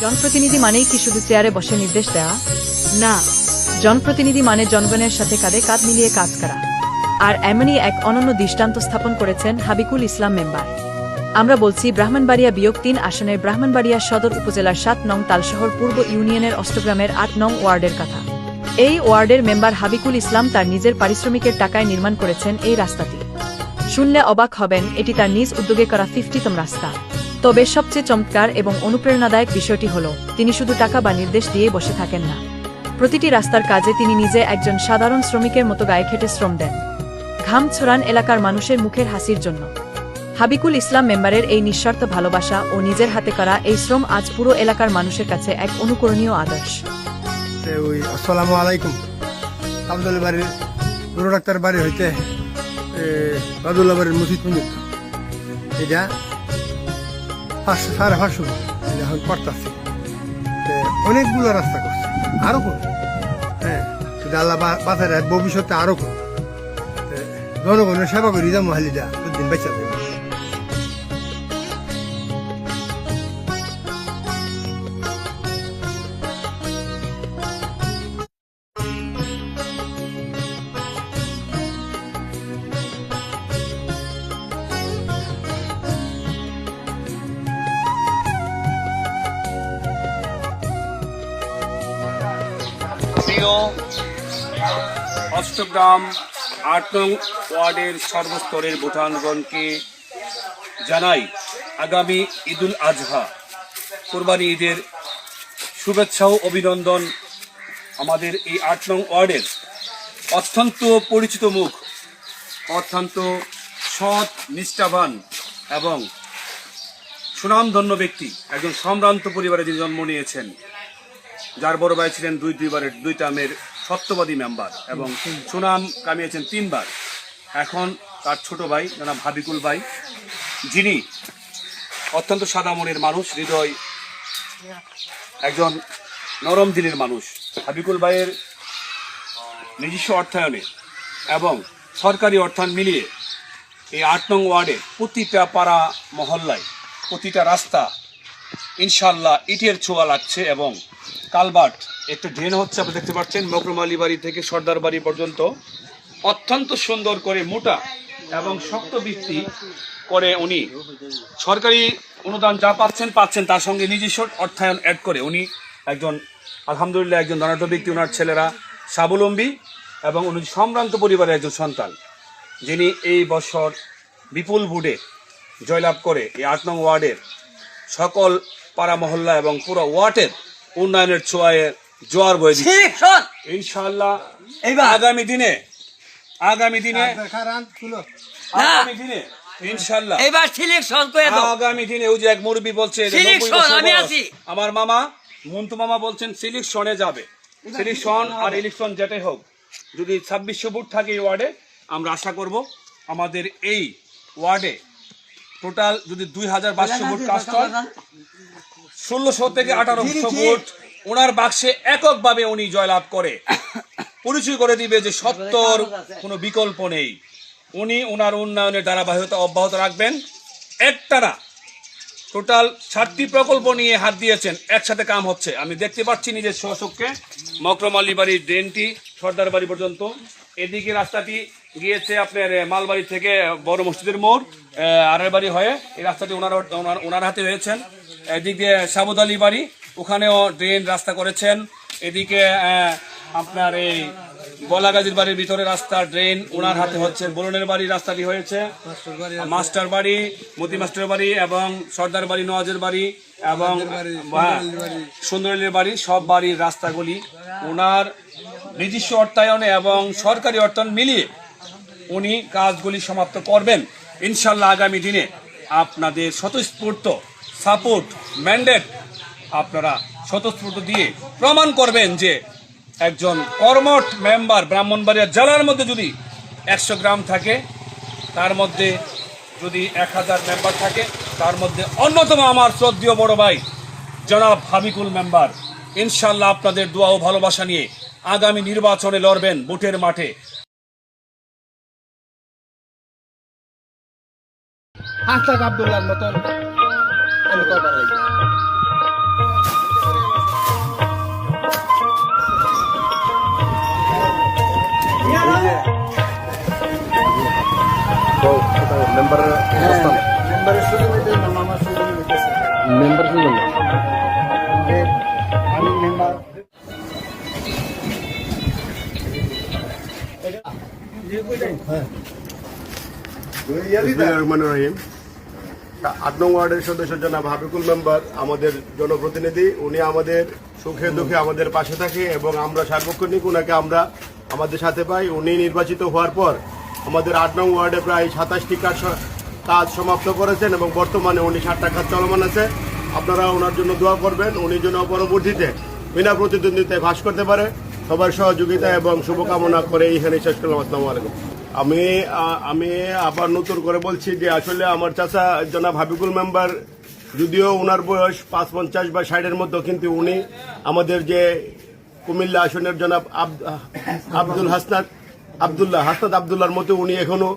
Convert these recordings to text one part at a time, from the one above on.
জনপ্রতিনিধি মানেই কি শুধু চেয়ারে বসে নির্দেশ দেওয়া? না, জনপ্রতিনিধি মানে জনগণের সাথে কাঁধে কাঁধ মিলিয়ে কাজ করা। আর এমনই এক অনন্য দৃষ্টান্ত স্থাপন করেছেন হাবিকুল ইসলাম মেম্বার। আমরা বলছি ব্রাহ্মণবাড়িয়া বিয়োগ ৩ আসনের ব্রাহ্মণবাড়িয়া সদর উপজেলার ৭ নং তালশহর পূর্ব ইউনিয়নের অষ্টগ্রামের ৮ নং ওয়ার্ডের কথা। এই ওয়ার্ডের মেম্বার হাবিকুল ইসলাম তার নিজের পারিশ্রমিকের টাকায় নির্মাণ করেছেন এই রাস্তাটি। শুনলে অবাক হবেন, এটি তার নিজ উদ্যোগে করা 50তম রাস্তা। তবে সবচেয়ে চমৎকার এবং অনুপ্রেরণাদায়ক বিষয়টি হল, তিনি শুধু টাকা বা নির্দেশ দিয়ে বসে থাকেন না। প্রতিটি রাস্তার কাজে তিনি নিজে একজন সাধারণ শ্রমিকের মতো গায়ে খেটে শ্রম দেন, ঘাম ছড়ান এলাকার মানুষের মুখের হাসির জন্য। হাবিকুল ইসলাম মেম্বারের এই নিঃস্বার্থ ভালোবাসা ও নিজের হাতে করা এই শ্রম আজ পুরো এলাকার মানুষের কাছে এক অনুকরণীয় আদর্শ। আসসালামু আলাইকুম। আবদুল্লাহ বাড়ির গুরু ডাক্তার বাড়ি হইতে আবদুল্লাহ বাড়ির মসজিদ পর্যন্ত এটা 500-550 এখন করতেছে। অনেকগুলো রাস্তা করছে, আরো করবে। হ্যাঁ, আল্লাহ বাজারে ভবিষ্যতে আরো করবে। জনগণের সেবা করি যা মহালিদা দুদিন বেঁচে দেবে। প্রিয় অষ্টগ্রাম ৮ নং ওয়ার্ডের সর্বস্তরের ভোটারগণকে জানাই আগামী ঈদুল আজহা কোরবানি ঈদের শুভেচ্ছা ও অভিনন্দন। আমাদের এই ৮ নং ওয়ার্ডের অত্যন্ত পরিচিত মুখ, অত্যন্ত সৎ, নিষ্ঠাবান এবং সুনামধন্য ব্যক্তি, একজন সম্ভ্রান্ত পরিবারে যিনি জন্ম নিয়েছেন, যার বড় ভাই ছিলেন দুইবারের 2 টার্মের সত্যবাদী মেম্বার এবং সুনাম কামিয়েছেন 3 বার। এখন তার ছোট ভাই জনাব হাবিকুল ভাই, যিনি অত্যন্ত সাদা মনের মানুষ, হৃদয় একজন নরম দিলের মানুষ। হাবিকুল ভাইয়ের নিজস্ব অর্থায়নে এবং সরকারি অর্থায়ন মিলিয়ে এই ৮ নং ওয়ার্ডে প্রতিটা পাড়া মহল্লায় প্রতিটা রাস্তা ইনশাল্লাহ ইটের ছোঁয়া লাগছে এবং কালবার্ট একটা ড্রেন হচ্ছে। আপনি দেখতে পাচ্ছেন মকরম আলী বাড়ি থেকে সর্দার বাড়ি পর্যন্ত অত্যন্ত সুন্দর করে মোটা এবং শক্ত ভিত্তি করে উনি সরকারি অনুদান যা পাচ্ছেন তার সঙ্গে নিজস্ব অর্থায়ন অ্যাড করে উনি একজন আলহামদুলিল্লাহ একজন ধনাঢ্য ব্যক্তি। ওনার ছেলেরা স্বাবলম্বী এবং উনি সম্ভ্রান্ত পরিবারের একজন সন্তান, যিনি এই বছর বিপুল ভোটে জয়লাভ করে এই ৮ নং ওয়ার্ডের সকল পাড়া মহল্লা এবং পুরো ওয়ার্ডের উন্নয়নের ছোঁয়ায় জোয়ার বয়ে দিচ্ছে ইনশাআল্লাহ। আগামী দিনে ইনশাআল্লাহ আগামী দিনে ওই যে এক মুরব্বী বলছে, আমার মামা মন্টু মামা বলছেন সিলেকশনে যাবে। সিলেকশন আর ইলেকশন যেটাই হোক, যদি 2600 ভোট থাকে এই ওয়ার্ডে, আমরা আশা করব আমাদের এই ওয়ার্ডে টোটাল যদি 2500 ভোট কাস্ট হয়, 1600 থেকে 1800 ভোট ওনার বাক্সে এককভাবে উনি জয়লাভ করে পরিচয় করে দিবে যে সত্যর কোনো বিকল্প নেই। উনি ওনার উন্নয়নের ধারাবাহিকতা অব্যাহত রাখবেন। একটানা টোটাল 7টি প্রকল্প নিয়ে হাত দিয়েছেন, একসাথে কাম হচ্ছে। আমি দেখতে পাচ্ছি নিজের সচক্ষে মকরম আলী বাড়ির ড্রেনটি সর্দার বাড়ি পর্যন্ত, এদিকে রাস্তাটি গিয়েছে আপনার মালবাড়ি থেকে বড় মসজিদের মোড় আড়াই বাড়ি হয়ে, এই রাস্তাটি ওনার হাতে হয়েছেন। এদিকে সাবুদ আলী বাড়ি, ওখানেও ড্রেন রাস্তা করেছেন। এদিকে আপনার এই বলাগাজীর বাড়ির ভিতরে রাস্তা ড্রেন ওনার হাতে হচ্ছে। বলনের বাড়ির রাস্তাটি হয়েছে, মাস্টার বাড়ি, মতি মাস্টার বাড়ি এবং সর্দার বাড়ি, নওয়াজের বাড়ি এবং সুন্দরীর বাড়ি, সব বাড়ির রাস্তাগুলি ওনার নিজস্ব অর্থায়নে এবং সরকারি অর্থায়ন মিলিয়ে উনি কাজগুলি সমাপ্ত করবেন ইনশাল্লাহ। আগামী দিনে আপনাদের স্বতঃস্ফূর্ত সাপোর্ট ম্যান্ডেট আপনারা স্বতঃস্ফূর্ত দিয়ে প্রমাণ করবেন যে একজন কর্মঠ মেম্বার ব্রাহ্মণবাড়িয়া জেলার মধ্যে যদি 100 গ্রাম থাকে, তার মধ্যে যদি 1000 মেম্বার থাকে, তার মধ্যে অন্যতম আমার শ্রদ্ধেয় বড় ভাই জনাব হাবিকুল মেম্বার। ইনশাল্লাহ আপনাদের দোয়া ও ভালোবাসা নিয়ে আগামী নির্বাচনে লড়বেন ভোটের মাঠে। আব্দুল্লাহর মতন নাম আমার সুজন হইতেছে মেম্বার কি বললো? আমি মেম্বার রহমানুর রহিম ৮ নং ওয়ার্ডের সদস্য জনাব হাবিকুল মেম্বার আমাদের জনপ্রতিনিধি। উনি আমাদের সুখে দুঃখে আমাদের পাশে থাকে এবং আমরা সার্বক্ষণিক উনাকে আমরা আমাদের সাথে পাই। উনি নির্বাচিত হওয়ার পর আমাদের ৮ নং ওয়ার্ডে প্রায় ২৭টি কাজ সমাপ্ত করেছেন এবং বর্তমানে উনি ৭টা কাজ চলমান আছে। আপনারা ওনার জন্য দোয়া করবেন, উনি যেন পরবর্তীতে বিনা প্রতিদ্বন্দ্বিতায় ভাস করতে পারে। সবার সহযোগিতা এবং শুভকামনা করে এইখানে শেষ করলাম। আসসালামু আলাইকুম। আমি আবার নতুন করে বলছি যে আসলে আমার চাচা জনাব হাবিবুল মেম্বার, যদিও ওনার বয়স ৫৫ বা ৬০-এর মতো, কিন্তু উনি আমাদের যে কুমিল্লা আসনের জনাব হাসনাত আবদুল্লাহর মতো উনি এখনো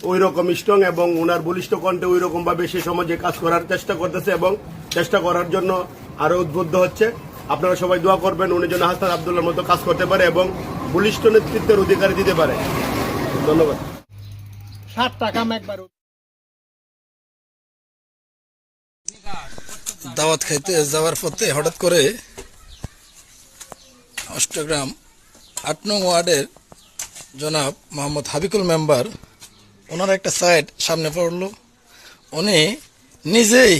ওই রকম স্ট্রং এবং ওনার বলিষ্ঠ কণ্ঠে ওই রকম ভাবে সে সমাজে কাজ করার চেষ্টা করতেছে এবং চেষ্টা করার জন্য আরো উদ্বুদ্ধ হচ্ছে। আপনারা সবাই দোয়া করবেন উনি যেন হাসনাত আবদুল্লাহর মতো কাজ করতে পারে এবং বলিষ্ঠ নেতৃত্বের অধিকারী দিতে পারে। ধন্যবাদ। 60 টাকা একবার দাওয়াত খাইতে যাওয়ার পথে হঠাৎ করে অষ্টগ্রাম ৮ নং ওয়ার্ডের জনাব মোহাম্মদ হাবিকুল মেম্বার, ওনার একটা সাইড সামনে পড়লো। উনি নিজেই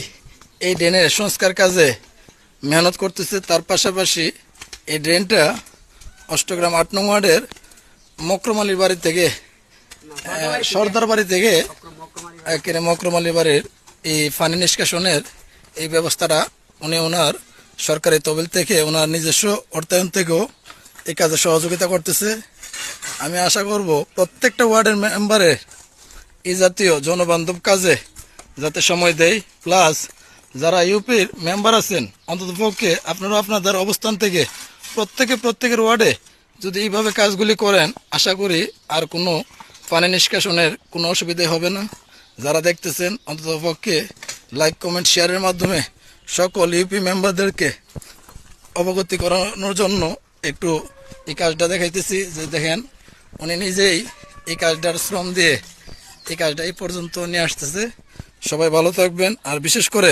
এই ড্রেনের সংস্কার কাজে মেহনত করতেছে। তার পাশাপাশি এই ড্রেনটা অষ্টগ্রাম ৮ নং ওয়ার্ডের মকরম আলীর বাড়ি থেকে সর্দার বাড়ি থেকে একেবারে মকরম আলী বাড়ির এই পানি নিষ্কাশনের এই ব্যবস্থাটা উনি ওনার সরকারি তহবিল থেকে ওনার নিজস্ব অর্থায়ন থেকেও এই কাজে সহযোগিতা করতেছে। আমি আশা করব প্রত্যেকটা ওয়ার্ডের মেম্বারের এই জাতীয় জনবান্ধব কাজে যাতে সময় দেয়, প্লাস যারা ইউপির মেম্বার আছেন অন্ততপক্ষে আপনারা আপনাদের অবস্থান থেকে প্রত্যেকের ওয়ার্ডে যদি এইভাবে কাজগুলি করেন, আশা করি আর কোনো পানি নিষ্কাশনের কোনো অসুবিধা হবে না। যারা দেখতেছেন অন্ততপক্ষে লাইক, কমেন্ট, শেয়ারের মাধ্যমে সকল ইউপি মেম্বারদেরকে অবগতি করানোর জন্য একটু এই কাজটা দেখাইতেছি যে দেখেন উনি নিজেই এই কাজটার শ্রম দিয়ে এই কাজটা এই পর্যন্ত নিয়ে আসতেছে। সবাই ভালো থাকবেন, আর বিশেষ করে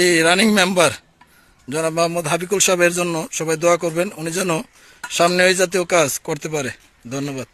এই রানিং মেম্বার জনাব মোহাম্মদ হাবিকুল সাহেবের জন্য সবাই দোয়া করবেন, উনি যেন সামনে ওই জাতীয় কাজ করতে পারে। ধন্যবাদ।